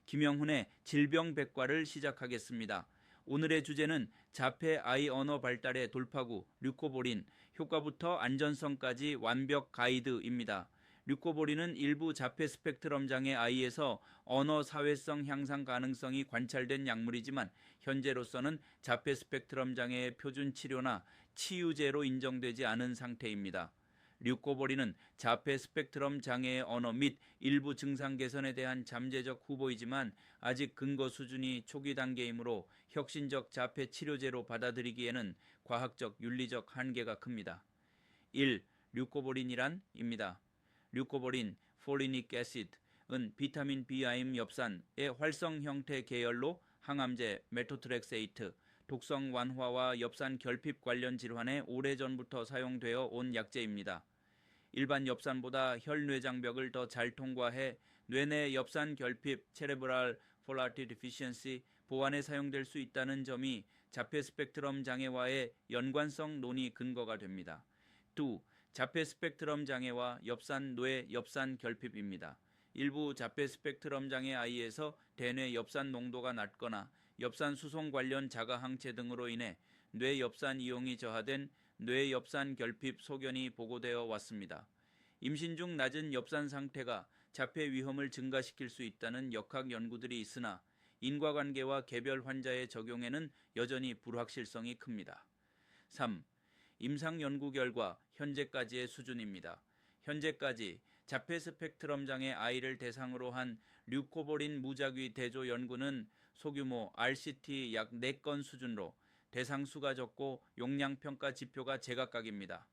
김영훈의 질병백과를 시작하겠습니다. 오늘의 주제는 자폐 아이 언어 발달의 돌파구 류코보린, 효과부터 안전성까지 완벽 가이드입니다. 류코보린은 일부 자폐 스펙트럼 장애 아이에서 언어 사회성 향상 가능성이 관찰된 약물이지만 현재로서는 자폐 스펙트럼 장애의 표준 치료나 치유제로 인정되지 않은 상태입니다. 류코보린은 자폐 스펙트럼 장애의 언어 및 일부 증상 개선에 대한 잠재적 후보이지만 아직 근거 수준이 초기 단계이므로 혁신적 자폐 치료제로 받아들이기에는 과학적 윤리적 한계가 큽니다. 1. 류코보린이란입니다. 류코보린, 폴리닉 애시드은 비타민 B아임 엽산의 활성 형태 계열로 항암제, 메토트렉세이트, 독성 완화와 엽산 결핍 관련 질환에 오래전부터 사용되어 온 약제입니다. 일반 엽산보다 혈뇌장벽을 더 잘 통과해 뇌내 엽산 결핍, cerebral folate deficiency 보완에 사용될 수 있다는 점이 자폐 스펙트럼 장애와의 연관성 논의 근거가 됩니다. 2. 자폐 스펙트럼 장애와 엽산 뇌 엽산 결핍입니다. 일부 자폐 스펙트럼 장애 아이에서 대뇌 엽산 농도가 낮거나 엽산 수송 관련 자가 항체 등으로 인해 뇌 엽산 이용이 저하된 뇌 엽산 결핍 소견이 보고되어 왔습니다. 임신 중 낮은 엽산 상태가 자폐 위험을 증가시킬 수 있다는 역학 연구들이 있으나 인과관계와 개별 환자의 적용에는 여전히 불확실성이 큽니다. 3. 임상 연구 결과 현재까지의 수준입니다. 현재까지 자폐 스펙트럼 장애 아이를 대상으로 한 류코보린 무작위 대조 연구는 소규모 RCT 약 4건 수준으로 대상 수가 적고 용량 평가 지표가 제각각입니다.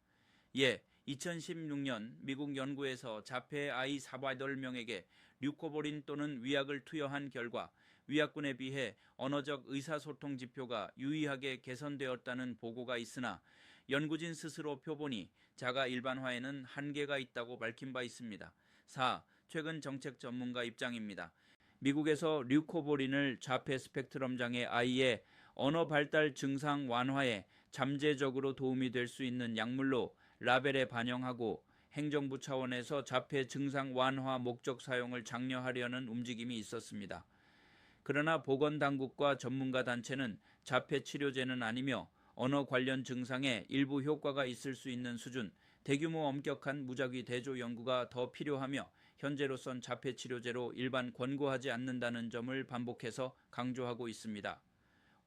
2016년 미국 연구에서 자폐 아이 48명에게 류코보린 또는 위약을 투여한 결과 위약군에 비해 언어적 의사소통 지표가 유의하게 개선되었다는 보고가 있으나 연구진 스스로 표본이 자가 일반화에는 한계가 있다고 밝힌 바 있습니다. 4. 최근 정책 전문가 입장입니다. 미국에서 류코보린을 자폐 스펙트럼 장애 아이의 언어 발달 증상 완화에 잠재적으로 도움이 될 수 있는 약물로 라벨에 반영하고 행정부 차원에서 자폐 증상 완화 목적 사용을 장려하려는 움직임이 있었습니다. 그러나 보건당국과 전문가 단체는 자폐 치료제는 아니며 언어 관련 증상에 일부 효과가 있을 수 있는 수준, 대규모 엄격한 무작위 대조 연구가 더 필요하며 현재로선 자폐 치료제로 일반 권고하지 않는다는 점을 반복해서 강조하고 있습니다.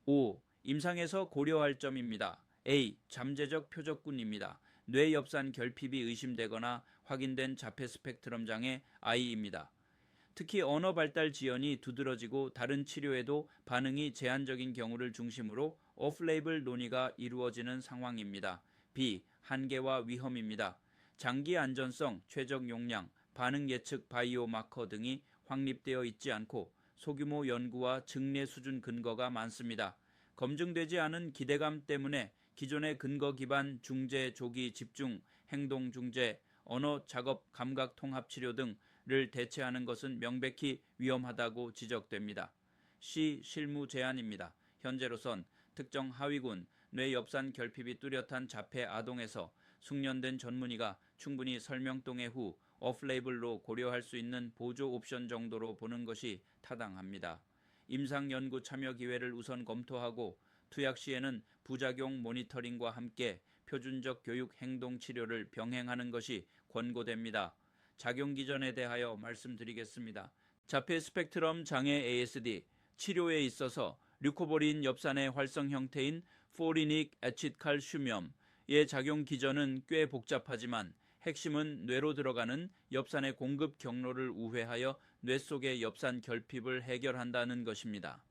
5. 임상에서 고려할 점입니다. A. 잠재적 표적군입니다. 뇌엽산 결핍이 의심되거나 확인된 자폐 스펙트럼 장애 아이입니다. 특히 언어 발달 지연이 두드러지고 다른 치료에도 반응이 제한적인 경우를 중심으로 오프레이블 논의가 이루어지는 상황입니다. B. 한계와 위험입니다. 장기 안전성, 최적 용량, 반응 예측 바이오 마커 등이 확립되어 있지 않고 소규모 연구와 증례 수준 근거가 많습니다. 검증되지 않은 기대감 때문에 기존의 근거 기반 중재 조기 집중, 행동 중재, 언어 작업 감각 통합 치료 등을 대체하는 것은 명백히 위험하다고 지적됩니다. C. 실무 제한입니다. 현재로선 특정 하위군, 뇌엽산 결핍이 뚜렷한 자폐 아동에서 숙련된 전문의가 충분히 설명 동의 후 오프레이블로 고려할 수 있는 보조 옵션 정도로 보는 것이 타당합니다. 임상 연구 참여 기회를 우선 검토하고 투약 시에는 부작용 모니터링과 함께 표준적 교육 행동 치료를 병행하는 것이 권고됩니다. 작용 기전에 대하여 말씀드리겠습니다. 자폐 스펙트럼 장애 ASD 치료에 있어서 류코보린 엽산의 활성 형태인 포리닉 애츻칼슘염의 작용 기전은 꽤 복잡하지만 핵심은 뇌로 들어가는 엽산의 공급 경로를 우회하여 뇌 속의 엽산 결핍을 해결한다는 것입니다.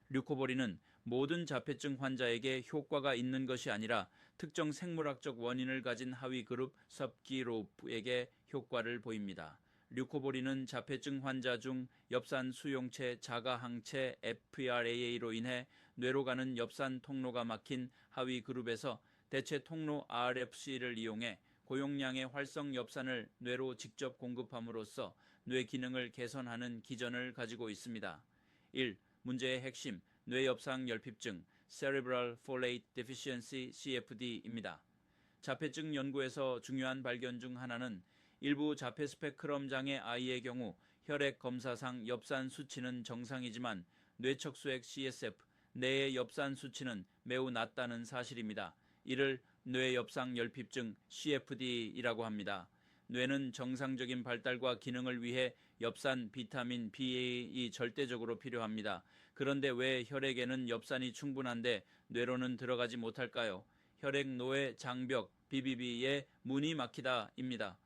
류코보린은 모든 자폐증 환자에게 효과가 있는 것이 아니라 특정 생물학적 원인을 가진 하위 그룹 섭기롭에게 효과를 보입니다. 류코보린은 자폐증 환자 중 엽산 수용체 자가 항체 FRAA로 인해 뇌로 가는 엽산 통로가 막힌 하위 그룹에서 대체 통로 RFC를 이용해 고용량의 활성 엽산을 뇌로 직접 공급함으로써 뇌 기능을 개선하는 기전을 가지고 있습니다. 1. 문제의 핵심, 뇌엽상 결핍증, cerebral folate deficiency CFD입니다. 자폐증 연구에서 중요한 발견 중 하나는 일부 자폐 스펙트럼 장애 아이의 경우 혈액 검사상 엽산 수치는 정상이지만 뇌척수액 CSF, 뇌의 엽산 수치는 매우 낮다는 사실입니다. 이를 뇌엽상열핍증 CFD이라고 합니다. 뇌는 정상적인 발달과 기능을 위해 엽산, 비타민, BA이 절대적으로 필요합니다. 그런데 왜 혈액에는 엽산이 충분한데 뇌로는 들어가지 못할까요? 혈액노의 장벽, BBB의 문이 막히다입니다.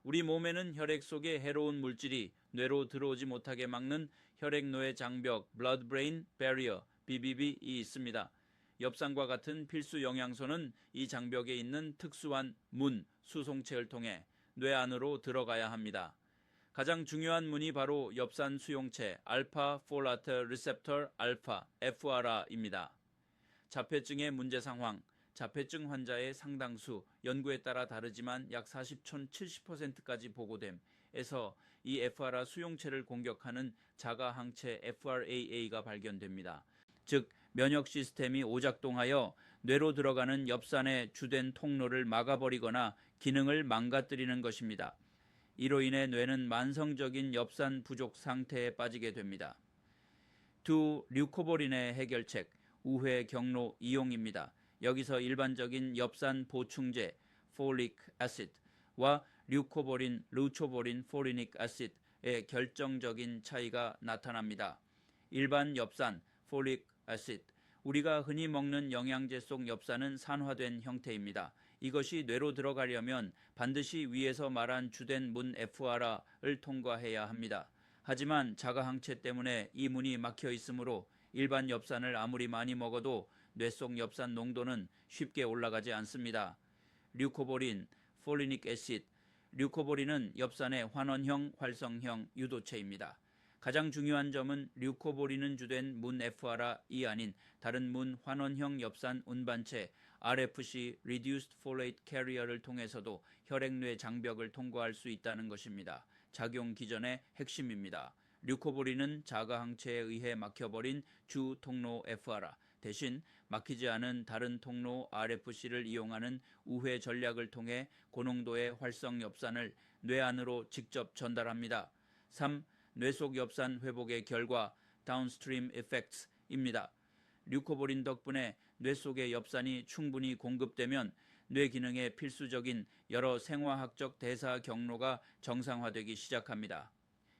우리 몸에는 혈액 속에 해로운 물질이 뇌로 들어오지 못하게 막는 혈액노의 장벽, Blood-Brain Barrier, BBB이 있습니다. 엽산과 같은 필수 영양소는 이 장벽에 있는 특수한 문, 수송체를 통해 뇌 안으로 들어가야 합니다. 가장 중요한 문이 바로 엽산 수용체 알파 폴라트 리셉터 알파 FRA입니다. 자폐증의 문제 상황. 자폐증 환자의 상당수, 연구에 따라 다르지만 약 40촌 70%까지 보고됨에서 이 FRA 수용체를 공격하는 자가 항체 FRAA가 발견됩니다. 즉 면역 시스템이 오작동하여 뇌로 들어가는 엽산의 주된 통로를 막아버리거나 기능을 망가뜨리는 것입니다. 이로 인해 뇌는 만성적인 엽산 부족 상태에 빠지게 됩니다. 두 류코보린의 해결책, 우회 경로 이용입니다. 여기서 일반적인 엽산 보충제 폴릭 애시드와 류코보린, 루초보린, 포리닉 애시드의 결정적인 차이가 나타납니다. 일반 엽산 폴릭 애시드, 우리가 흔히 먹는 영양제 속 엽산은 산화된 형태입니다. 이것이 뇌로 들어가려면 반드시 위에서 말한 주된 문 FRA를 통과해야 합니다. 하지만 자가항체 때문에 이 문이 막혀 있으므로 일반 엽산을 아무리 많이 먹어도 뇌 속 엽산 농도는 쉽게 올라가지 않습니다. 류코보린, 폴리닉 애시드, 류코보린은 엽산의 환원형, 활성형 유도체입니다. 가장 중요한 점은 류코보린은 주된 문 FRA이 아닌 다른 문 환원형 엽산 운반체 RFC Reduced Folate Carrier를 통해서도 혈액뇌 장벽을 통과할 수 있다는 것입니다. 작용 기전의 핵심입니다. 류코보린은 자가항체에 의해 막혀버린 주 통로 FRA 대신 막히지 않은 다른 통로 RFC를 이용하는 우회 전략을 통해 고농도의 활성 엽산을 뇌 안으로 직접 전달합니다. 3. 뇌속 엽산 회복의 결과 다운스트림 이펙트입니다. 류코보린 덕분에 뇌 속의 엽산이 충분히 공급되면 뇌 기능에 필수적인 여러 생화학적 대사 경로가 정상화되기 시작합니다.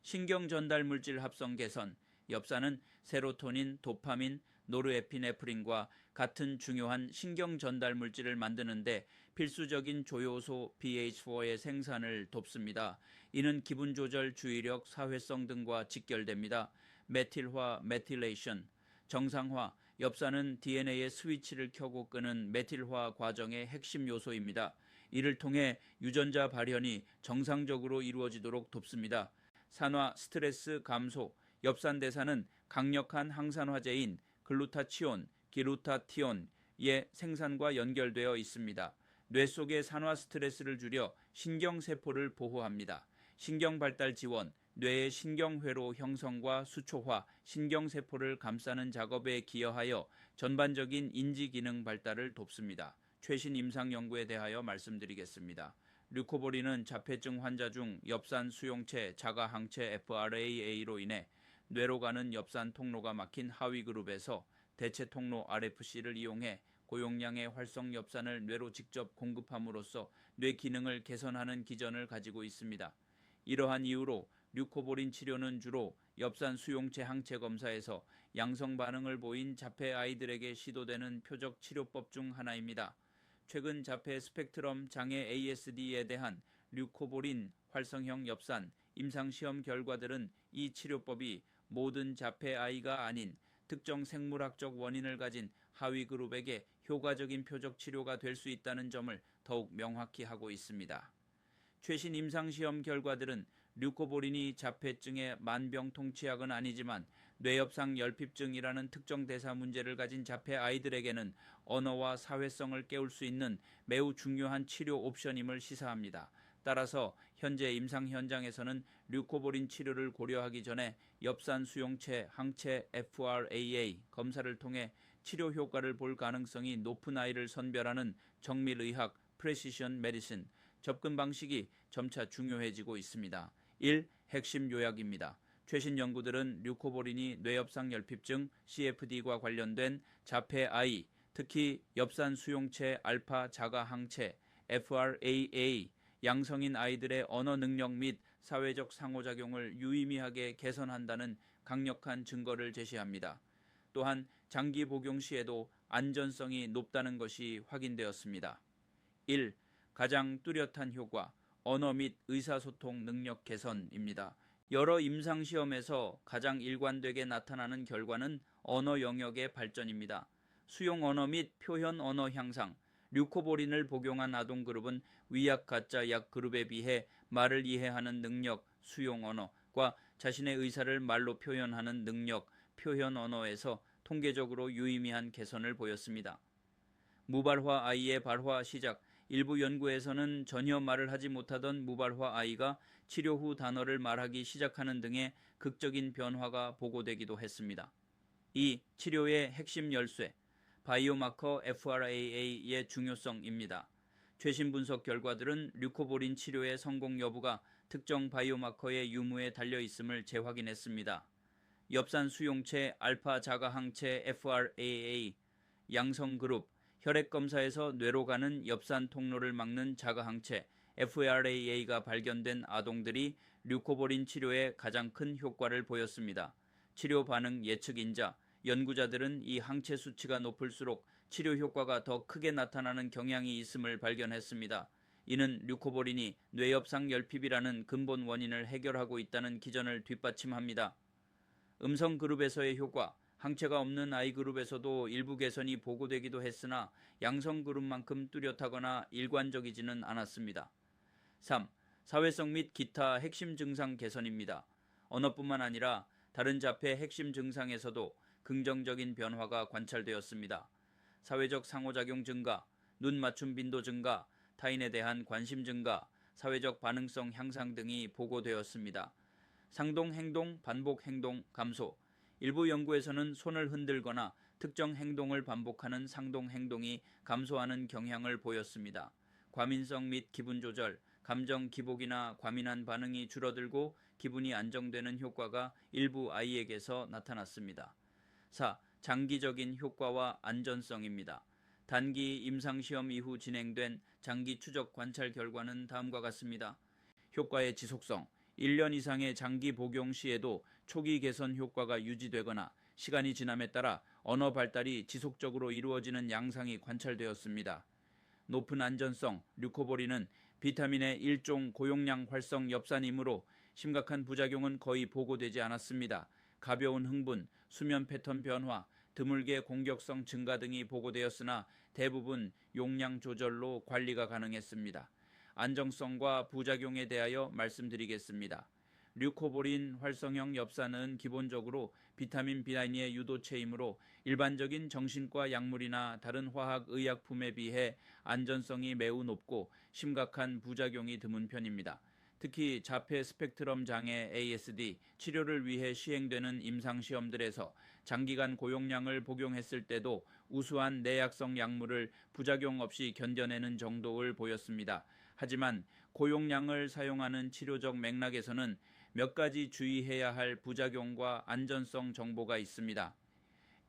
신경 전달 물질 합성 개선, 엽산은 세로토닌, 도파민, 노르에피네프린과 같은 중요한 신경 전달 물질을 만드는데 필수적인 조효소 BH4의 생산을 돕습니다. 이는 기분 조절, 주의력, 사회성 등과 직결됩니다. 메틸화, 메틸레이션, 정상화, 엽산은 DNA의 스위치를 켜고 끄는 메틸화 과정의 핵심 요소입니다. 이를 통해 유전자 발현이 정상적으로 이루어지도록 돕습니다. 산화, 스트레스 감소, 엽산 대사는 강력한 항산화제인 글루타치온, 기루타티온의 생산과 연결되어 있습니다. 뇌 속의 산화 스트레스를 줄여 신경세포를 보호합니다. 신경발달 지원, 뇌의 신경회로 형성과 수초화, 신경세포를 감싸는 작업에 기여하여 전반적인 인지기능 발달을 돕습니다. 최신 임상 연구에 대하여 말씀드리겠습니다. 류코보린은 자폐증 환자 중 엽산 수용체 자가항체 FRAA로 인해 뇌로 가는 엽산 통로가 막힌 하위 그룹에서 대체 통로 RFC를 이용해 고용량의 활성 엽산을 뇌로 직접 공급함으로써 뇌 기능을 개선하는 기전을 가지고 있습니다. 이러한 이유로 류코보린 치료는 주로 엽산 수용체 항체 검사에서 양성 반응을 보인 자폐 아이들에게 시도되는 표적 치료법 중 하나입니다. 최근 자폐 스펙트럼 장애 ASD에 대한 류코보린 활성형 엽산 임상시험 결과들은 이 치료법이 모든 자폐 아이가 아닌 특정 생물학적 원인을 가진 하위 그룹에게 효과적인 표적 치료가 될 수 있다는 점을 더욱 명확히 하고 있습니다. 최신 임상시험 결과들은 류코보린이 자폐증의 만병통치약은 아니지만 뇌엽상 열핍증이라는 특정 대사 문제를 가진 자폐 아이들에게는 언어와 사회성을 깨울 수 있는 매우 중요한 치료 옵션임을 시사합니다. 따라서 현재 임상 현장에서는 류코보린 치료를 고려하기 전에 엽산 수용체 항체 FRAA 검사를 통해 치료 효과를 볼 가능성이 높은 아이를 선별하는 정밀의학 프레시션 메디신 접근 방식이 점차 중요해지고 있습니다. 1. 핵심 요약입니다. 최신 연구들은 류코보린이 뇌엽상 열핍증 CFD과 관련된 자폐 아이, 특히 엽산 수용체 알파 자가 항체 FRAA 양성인 아이들의 언어 능력 및 사회적 상호작용을 유의미하게 개선한다는 강력한 증거를 제시합니다. 또한 장기 복용 시에도 안전성이 높다는 것이 확인되었습니다. 1. 가장 뚜렷한 효과, 언어 및 의사소통 능력 개선입니다. 여러 임상시험에서 가장 일관되게 나타나는 결과는 언어 영역의 발전입니다. 수용 언어 및 표현 언어 향상, 류코보린을 복용한 아동 그룹은 위약 가짜 약 그룹에 비해 말을 이해하는 능력, 수용 언어과 자신의 의사를 말로 표현하는 능력, 표현 언어에서 통계적으로 유의미한 개선을 보였습니다. 무발화 아이의 발화 시작, 일부 연구에서는 전혀 말을 하지 못하던 무발화 아이가 치료 후 단어를 말하기 시작하는 등의 극적인 변화가 보고되기도 했습니다. 2. 치료의 핵심 열쇠, 바이오마커 FRAA의 중요성입니다. 최신 분석 결과들은 류코보린 치료의 성공 여부가 특정 바이오마커의 유무에 달려 있음을 재확인했습니다. 엽산 수용체 알파 자가 항체 FRAA 양성 그룹, 혈액 검사에서 뇌로 가는 엽산 통로를 막는 자가 항체 FRAA가 발견된 아동들이 류코보린 치료에 가장 큰 효과를 보였습니다. 치료 반응 예측 인자, 연구자들은 이 항체 수치가 높을수록 치료 효과가 더 크게 나타나는 경향이 있음을 발견했습니다. 이는 류코보린이 뇌엽상 열핍이라는 근본 원인을 해결하고 있다는 기전을 뒷받침합니다. 음성 그룹에서의 효과, 항체가 없는 아이 그룹에서도 일부 개선이 보고되기도 했으나 양성 그룹만큼 뚜렷하거나 일관적이지는 않았습니다. 3. 사회성 및 기타 핵심 증상 개선입니다. 언어뿐만 아니라 다른 자폐 핵심 증상에서도 긍정적인 변화가 관찰되었습니다. 사회적 상호작용 증가, 눈 맞춤 빈도 증가, 타인에 대한 관심 증가, 사회적 반응성 향상 등이 보고되었습니다. 상동 행동, 반복 행동 감소, 일부 연구에서는 손을 흔들거나 특정 행동을 반복하는 상동 행동이 감소하는 경향을 보였습니다. 과민성 및 기분 조절, 감정 기복이나 과민한 반응이 줄어들고 기분이 안정되는 효과가 일부 아이에게서 나타났습니다. 4. 장기적인 효과와 안전성입니다. 단기 임상시험 이후 진행된 장기 추적 관찰 결과는 다음과 같습니다. 효과의 지속성, 1년 이상의 장기 복용 시에도 초기 개선 효과가 유지되거나 시간이 지남에 따라 언어 발달이 지속적으로 이루어지는 양상이 관찰되었습니다. 높은 안전성, 류코보린은 비타민의 일종 고용량 활성 엽산이므로 심각한 부작용은 거의 보고되지 않았습니다. 가벼운 흥분, 수면 패턴 변화, 드물게 공격성 증가 등이 보고되었으나 대부분 용량 조절로 관리가 가능했습니다. 안정성과 부작용에 대하여 말씀드리겠습니다. 류코보린 활성형 엽산은 기본적으로 비타민 B9의 유도체이므로 일반적인 정신과 약물이나 다른 화학 의약품에 비해 안전성이 매우 높고 심각한 부작용이 드문 편입니다. 특히 자폐 스펙트럼 장애 ASD 치료를 위해 시행되는 임상시험들에서 장기간 고용량을 복용했을 때도 우수한 내약성 약물을 부작용 없이 견뎌내는 정도를 보였습니다. 하지만 고용량을 사용하는 치료적 맥락에서는 몇 가지 주의해야 할 부작용과 안전성 정보가 있습니다.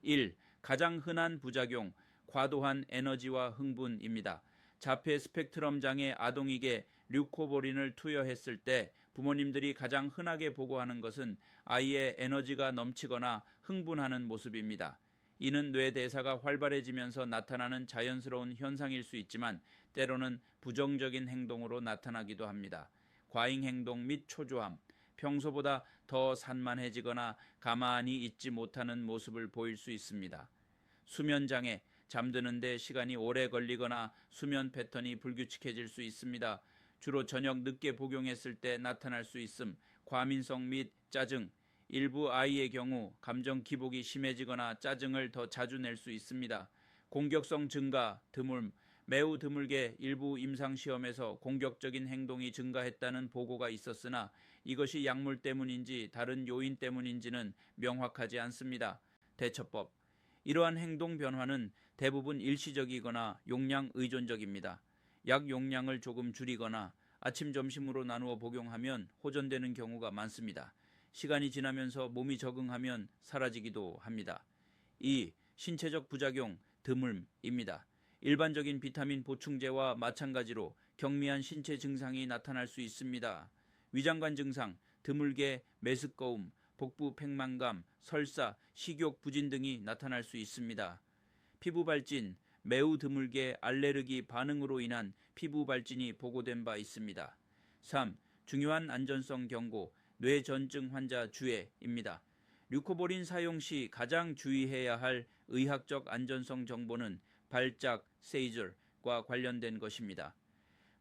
1. 가장 흔한 부작용, 과도한 에너지와 흥분입니다. 자폐 스펙트럼 장애 아동에게 류코보린을 투여했을 때 부모님들이 가장 흔하게 보고하는 것은 아이의 에너지가 넘치거나 흥분하는 모습입니다. 이는 뇌 대사가 활발해지면서 나타나는 자연스러운 현상일 수 있지만 때로는 부정적인 행동으로 나타나기도 합니다. 과잉 행동 및 초조함, 평소보다 더 산만해지거나 가만히 있지 못하는 모습을 보일 수 있습니다. 수면장애, 잠드는데 시간이 오래 걸리거나 수면 패턴이 불규칙해질 수 있습니다. 주로 저녁 늦게 복용했을 때 나타날 수 있음, 과민성 및 짜증, 일부 아이의 경우 감정 기복이 심해지거나 짜증을 더 자주 낼 수 있습니다. 공격성 증가, 드물, 매우 드물게 일부 임상시험에서 공격적인 행동이 증가했다는 보고가 있었으나 이것이 약물 때문인지 다른 요인 때문인지는 명확하지 않습니다. 대처법, 이러한 행동 변화는 대부분 일시적이거나 용량 의존적입니다. 약 용량을 조금 줄이거나 아침, 점심으로 나누어 복용하면 호전되는 경우가 많습니다. 시간이 지나면서 몸이 적응하면 사라지기도 합니다. 2. 신체적 부작용 드물입니다. 일반적인 비타민 보충제와 마찬가지로 경미한 신체 증상이 나타날 수 있습니다. 위장관 증상, 드물게 메스꺼움, 복부 팽만감, 설사, 식욕 부진 등이 나타날 수 있습니다. 피부 발진, 매우 드물게 알레르기 반응으로 인한 피부 발진이 보고된 바 있습니다. 3. 중요한 안전성 경고, 뇌전증 환자 주의입니다. 류코보린 사용 시 가장 주의해야 할 의학적 안전성 정보는 발작, 세이저과 관련된 것입니다.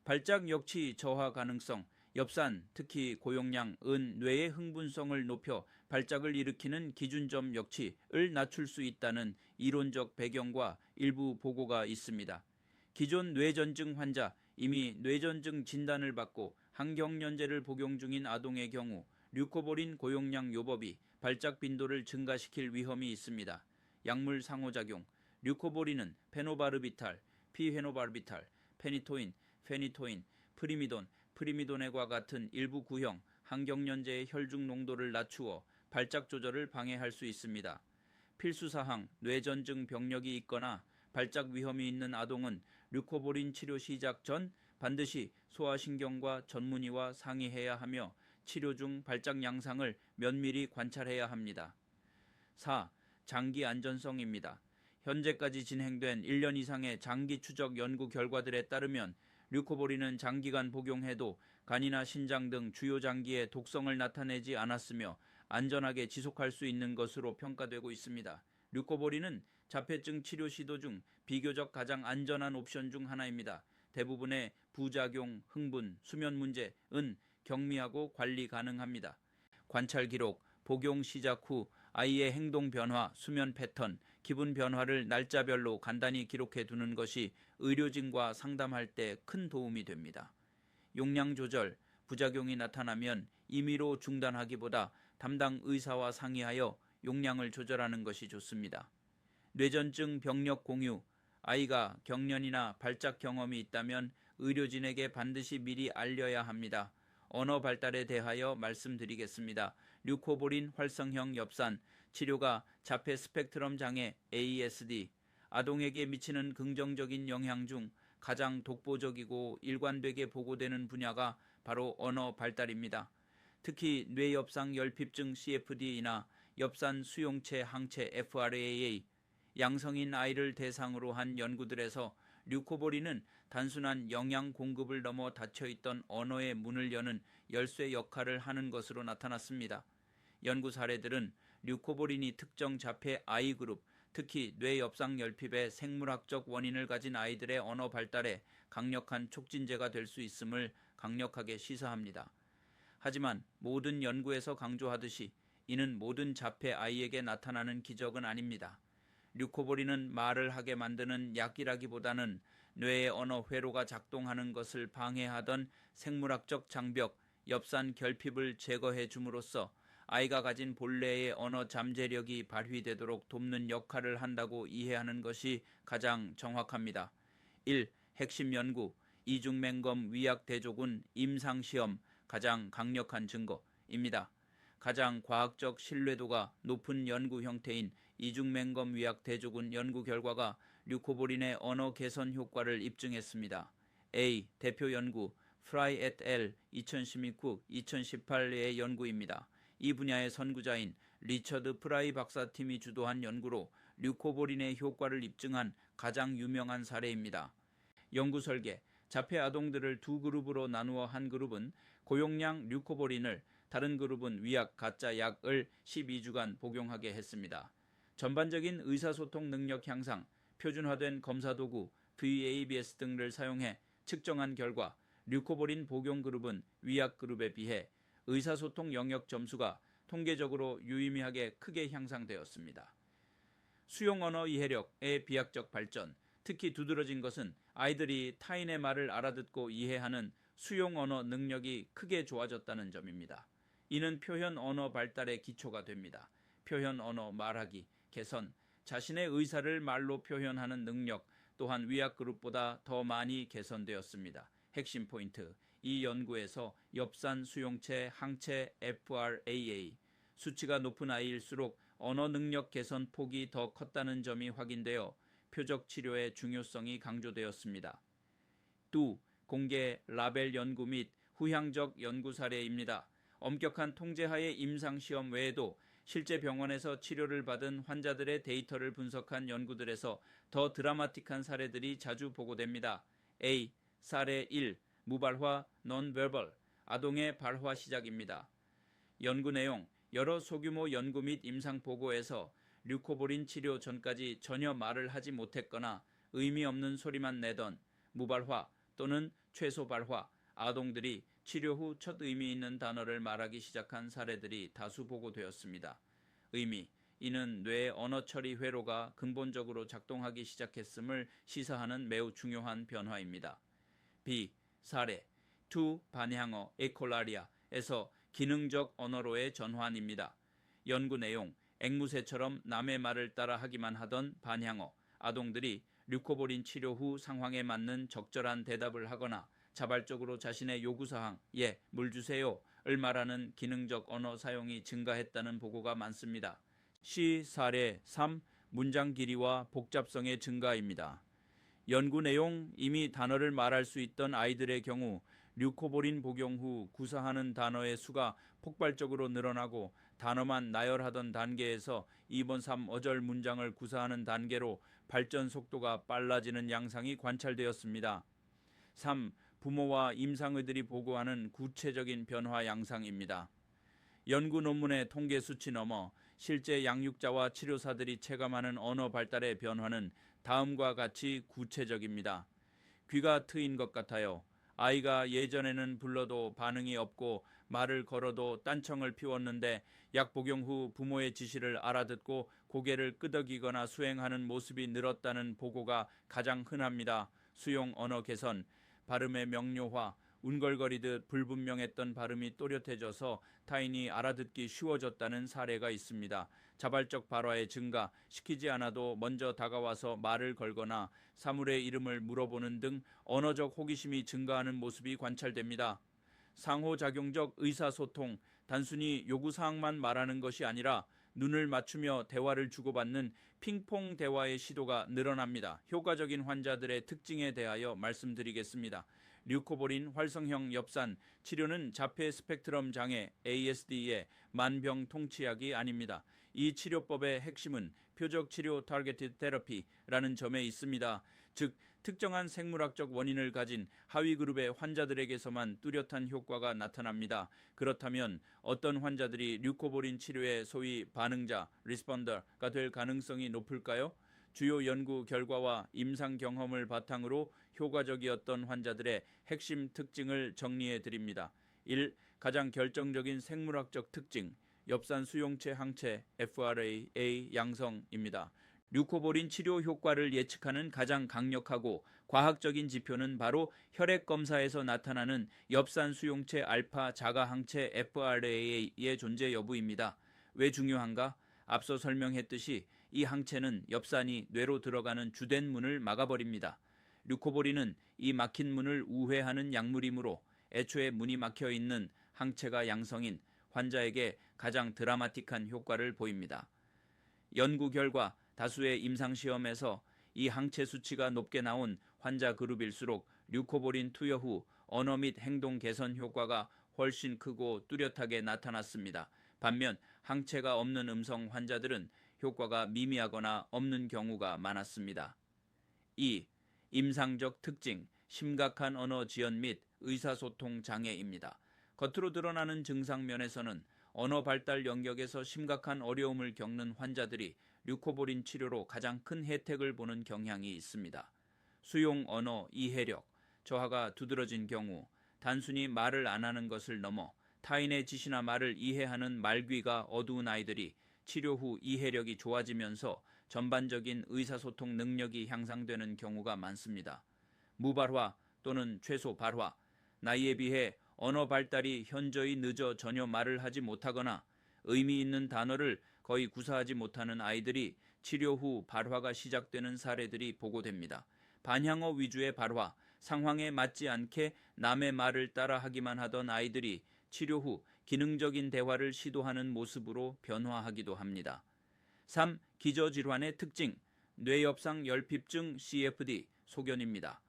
발작 역치 저하 가능성, 엽산, 특히 고용량, 은, 뇌의 흥분성을 높여 발작을 일으키는 기준점 역치를 낮출 수 있다는 이론적 배경과 일부 보고가 있습니다. 기존 뇌전증 환자, 이미 뇌전증 진단을 받고 항경련제를 복용 중인 아동의 경우 류코보린 고용량 요법이 발작 빈도를 증가시킬 위험이 있습니다. 약물 상호작용, 류코보린은 페노바르비탈, 피페노바르비탈, 페니토인, 페니토인, 프리미돈, 프리미도네과 같은 일부 구형 항경련제의 혈중 농도를 낮추어 발작 조절을 방해할 수 있습니다. 필수사항, 뇌전증 병력이 있거나 발작 위험이 있는 아동은 류코보린 치료 시작 전 반드시 소아신경과 전문의와 상의해야 하며 치료 중 발작 양상을 면밀히 관찰해야 합니다. 4. 장기 안전성입니다. 현재까지 진행된 1년 이상의 장기 추적 연구 결과들에 따르면 류코보린은 장기간 복용해도 간이나 신장 등 주요 장기에 독성을 나타내지 않았으며 안전하게 지속할 수 있는 것으로 평가되고 있습니다. 류코보린은 자폐증 치료 시도 중 비교적 가장 안전한 옵션 중 하나입니다. 대부분의 부작용, 흥분, 수면 문제는 경미하고 관리 가능합니다. 관찰 기록, 복용 시작 후 아이의 행동 변화, 수면 패턴, 기분 변화를 날짜별로 간단히 기록해 두는 것이 의료진과 상담할 때 큰 도움이 됩니다. 용량 조절, 부작용이 나타나면 임의로 중단하기보다 담당 의사와 상의하여 용량을 조절하는 것이 좋습니다. 뇌전증 병력 공유, 아이가 경련이나 발작 경험이 있다면 의료진에게 반드시 미리 알려야 합니다. 언어 발달에 대하여 말씀드리겠습니다. 류코보린 활성형 엽산, 치료가 자폐 스펙트럼 장애 ASD, 아동에게 미치는 긍정적인 영향 중 가장 독보적이고 일관되게 보고되는 분야가 바로 언어 발달입니다. 특히 뇌엽상 열핍증 CFD나 엽산 수용체 항체 FRAA, 양성인 아이를 대상으로 한 연구들에서 류코보린은 단순한 영양 공급을 넘어 닫혀있던 언어의 문을 여는 열쇠 역할을 하는 것으로 나타났습니다. 연구 사례들은 류코보린이 특정 자폐 아이 그룹, 특히 뇌엽상 열핍의 생물학적 원인을 가진 아이들의 언어 발달에 강력한 촉진제가 될 수 있음을 강력하게 시사합니다. 하지만 모든 연구에서 강조하듯이 이는 모든 자폐 아이에게 나타나는 기적은 아닙니다. 류코보린은 말을 하게 만드는 약이라기보다는 뇌의 언어 회로가 작동하는 것을 방해하던 생물학적 장벽, 엽산 결핍을 제거해 줌으로써 아이가 가진 본래의 언어 잠재력이 발휘되도록 돕는 역할을 한다고 이해하는 것이 가장 정확합니다. 1. 핵심 연구, 이중맹검 위약 대조군 임상시험, 가장 강력한 증거입니다. 가장 과학적 신뢰도가 높은 연구 형태인 이중맹검 위약 대조군 연구 결과가 류코보린의 언어 개선 효과를 입증했습니다. A. 대표 연구 프라이 et al. 2016-2018의 연구입니다. 이 분야의 선구자인 리처드 프라이 박사팀이 주도한 연구로 류코보린의 효과를 입증한 가장 유명한 사례입니다. 연구 설계, 자폐 아동들을 두 그룹으로 나누어 한 그룹은 고용량 류코보린을, 다른 그룹은 위약 가짜 약을 12주간 복용하게 했습니다. 전반적인 의사소통 능력 향상, 표준화된 검사도구, VABS 등을 사용해 측정한 결과 류코보린 복용 그룹은 위약 그룹에 비해 의사소통 영역 점수가 통계적으로 유의미하게 크게 향상되었습니다. 수용 언어 이해력의 비약적 발전, 특히 두드러진 것은 아이들이 타인의 말을 알아듣고 이해하는 수용 언어 능력이 크게 좋아졌다는 점입니다. 이는 표현 언어 발달의 기초가 됩니다. 표현 언어 말하기, 개선, 자신의 의사를 말로 표현하는 능력 또한 위약 그룹보다 더 많이 개선되었습니다. 핵심 포인트, 이 연구에서 엽산 수용체 항체 FRAA 수치가 높은 아이일수록 언어 능력 개선 폭이 더 컸다는 점이 확인되어 표적 치료의 중요성이 강조되었습니다. 두, 공개 라벨 연구 및 후향적 연구 사례입니다. 엄격한 통제하에 임상시험 외에도 실제 병원에서 치료를 받은 환자들의 데이터를 분석한 연구들에서 더 드라마틱한 사례들이 자주 보고됩니다. A. 사례 1. 무발화 non-verbal 아동의 발화 시작입니다. 연구 내용 여러 소규모 연구 및 임상 보고에서 류코볼린 치료 전까지 전혀 말을 하지 못했거나 의미 없는 소리만 내던 무발화 또는 최소 발화 아동들이 치료 후 첫 의미 있는 단어를 말하기 시작한 사례들이 다수 보고되었습니다. 의미 이는 뇌의 언어 처리 회로가 근본적으로 작동하기 시작했음을 시사하는 매우 중요한 변화입니다. B. 사례 2. 반향어 에콜라리아에서 기능적 언어로의 전환입니다. 연구 내용 앵무새처럼 남의 말을 따라 하기만 하던 반향어 아동들이 류코볼린 치료 후 상황에 맞는 적절한 대답을 하거나 자발적으로 자신의 요구사항 물 주세요를 말하는 기능적 언어 사용이 증가했다는 보고가 많습니다. C. 사례 3. 문장 길이와 복잡성의 증가입니다. 연구 내용 이미 단어를 말할 수 있던 아이들의 경우 류코볼린 복용 후 구사하는 단어의 수가 폭발적으로 늘어나고 단어만 나열하던 단계에서 2번 3어절 문장을 구사하는 단계로 발전 속도가 빨라지는 양상이 관찰되었습니다. 3. 부모와 임상의들이 보고하는 구체적인 변화 양상입니다. 연구 논문의 통계 수치 넘어 실제 양육자와 치료사들이 체감하는 언어 발달의 변화는 다음과 같이 구체적입니다. 귀가 트인 것 같아요. 아이가 예전에는 불러도 반응이 없고 말을 걸어도 딴청을 피웠는데 약 복용 후 부모의 지시를 알아듣고 고개를 끄덕이거나 수행하는 모습이 늘었다는 보고가 가장 흔합니다. 수용 언어 개선, 발음의 명료화, 운걸거리듯 불분명했던 발음이 또렷해져서 타인이 알아듣기 쉬워졌다는 사례가 있습니다. 자발적 발화의 증가, 시키지 않아도 먼저 다가와서 말을 걸거나 사물의 이름을 물어보는 등 언어적 호기심이 증가하는 모습이 관찰됩니다. 상호작용적 의사소통, 단순히 요구사항만 말하는 것이 아니라 눈을 맞추며 대화를 주고받는 핑퐁 대화의 시도가 늘어납니다. 효과적인 환자들의 특징에 대하여 말씀드리겠습니다. 류코볼린 활성형 엽산 치료는 자폐 스펙트럼 장애 ASD의 만병통치약이 아닙니다. 이 치료법의 핵심은 표적 치료 타겟티드 테러피라는 점에 있습니다. 즉 특정한 생물학적 원인을 가진 하위 그룹의 환자들에게서만 뚜렷한 효과가 나타납니다. 그렇다면 어떤 환자들이 류코볼린 치료의 소위 반응자, 리스폰더가 될 가능성이 높을까요? 주요 연구 결과와 임상 경험을 바탕으로 효과적이었던 환자들의 핵심 특징을 정리해 드립니다. 1. 가장 결정적인 생물학적 특징, 엽산 수용체 항체 FRAA 양성입니다. 류코볼린 치료 효과를 예측하는 가장 강력하고 과학적인 지표는 바로 혈액 검사에서 나타나는 엽산 수용체 알파 자가 항체 FRA의 존재 여부입니다. 왜 중요한가? 앞서 설명했듯이 이 항체는 엽산이 뇌로 들어가는 주된 문을 막아버립니다. 류코볼린은 이 막힌 문을 우회하는 약물이므로 애초에 문이 막혀 있는 항체가 양성인 환자에게 가장 드라마틱한 효과를 보입니다. 연구 결과 다수의 임상시험에서 이 항체 수치가 높게 나온 환자 그룹일수록 류코볼린 투여 후 언어 및 행동 개선 효과가 훨씬 크고 뚜렷하게 나타났습니다. 반면 항체가 없는 음성 환자들은 효과가 미미하거나 없는 경우가 많았습니다. 2. 임상적 특징, 심각한 언어 지연 및 의사소통 장애입니다. 겉으로 드러나는 증상 면에서는 언어 발달 영역에서 심각한 어려움을 겪는 환자들이 류코볼린 치료로 가장 큰 혜택을 보는 경향이 있습니다. 수용 언어 이해력, 저하가 두드러진 경우 단순히 말을 안 하는 것을 넘어 타인의 지시나 말을 이해하는 말귀가 어두운 아이들이 치료 후 이해력이 좋아지면서 전반적인 의사소통 능력이 향상되는 경우가 많습니다. 무발화 또는 최소 발화, 나이에 비해 언어 발달이 현저히 늦어 전혀 말을 하지 못하거나 의미 있는 단어를 거의 구사하지 못하는 아이들이 치료 후 발화가 시작되는 사례들이 보고됩니다. 반향어 위주의 발화, 상황에 맞지 않게 남의 말을 따라 하기만 하던 아이들이 치료 후 기능적인 대화를 시도하는 모습으로 변화하기도 합니다. 3. 기저질환의 특징, 뇌엽상 열핍증 CFD 소견입니다.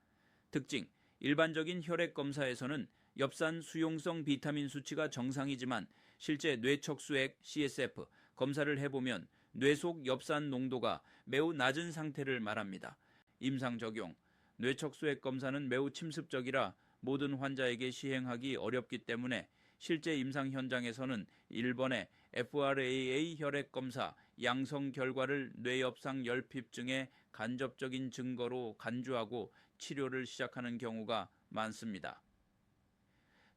특징, 일반적인 혈액 검사에서는 엽산 수용성 비타민 수치가 정상이지만 실제 뇌척수액 CSF 검사를 해보면 뇌 속 엽산 농도가 매우 낮은 상태를 말합니다. 임상 적용, 뇌척수액 검사는 매우 침습적이라 모든 환자에게 시행하기 어렵기 때문에 실제 임상 현장에서는 1번의 FRAA 혈액 검사 양성 결과를 뇌엽상 열핍증의 간접적인 증거로 간주하고 치료를 시작하는 경우가 많습니다.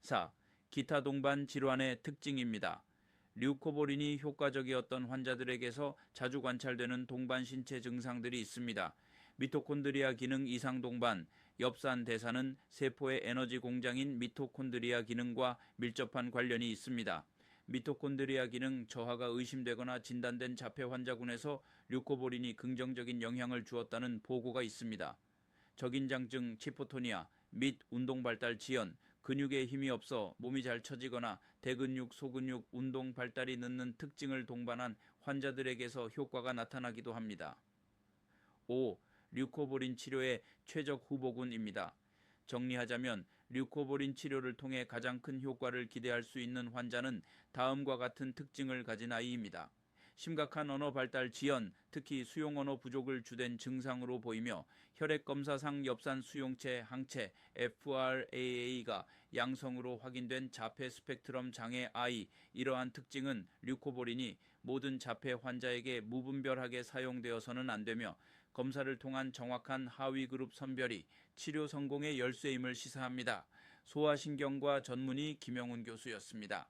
4. 기타 동반 질환의 특징입니다. 류코보린이 효과적이었던 환자들에게서 자주 관찰되는 동반 신체 증상들이 있습니다. 미토콘드리아 기능 이상 동반, 엽산 대사는 세포의 에너지 공장인 미토콘드리아 기능과 밀접한 관련이 있습니다. 미토콘드리아 기능 저하가 의심되거나 진단된 자폐 환자군에서 류코보린이 긍정적인 영향을 주었다는 보고가 있습니다. 적인장증 치포토니아 및 운동발달 지연, 근육에 힘이 없어 몸이 잘 처지거나 대근육, 소근육, 운동 발달이 늦는 특징을 동반한 환자들에게서 효과가 나타나기도 합니다. 5. 류코보린 치료의 최적 후보군입니다. 정리하자면 류코보린 치료를 통해 가장 큰 효과를 기대할 수 있는 환자는 다음과 같은 특징을 가진 아이입니다. 심각한 언어 발달 지연, 특히 수용 언어 부족을 주된 증상으로 보이며 혈액검사상 엽산 수용체 항체 FRAA가 양성으로 확인된 자폐 스펙트럼 장애 아이, 이러한 특징은 류코보린이 모든 자폐 환자에게 무분별하게 사용되어서는 안 되며 검사를 통한 정확한 하위 그룹 선별이 치료 성공의 열쇠임을 시사합니다. 소아신경과 전문의 김영훈 교수였습니다.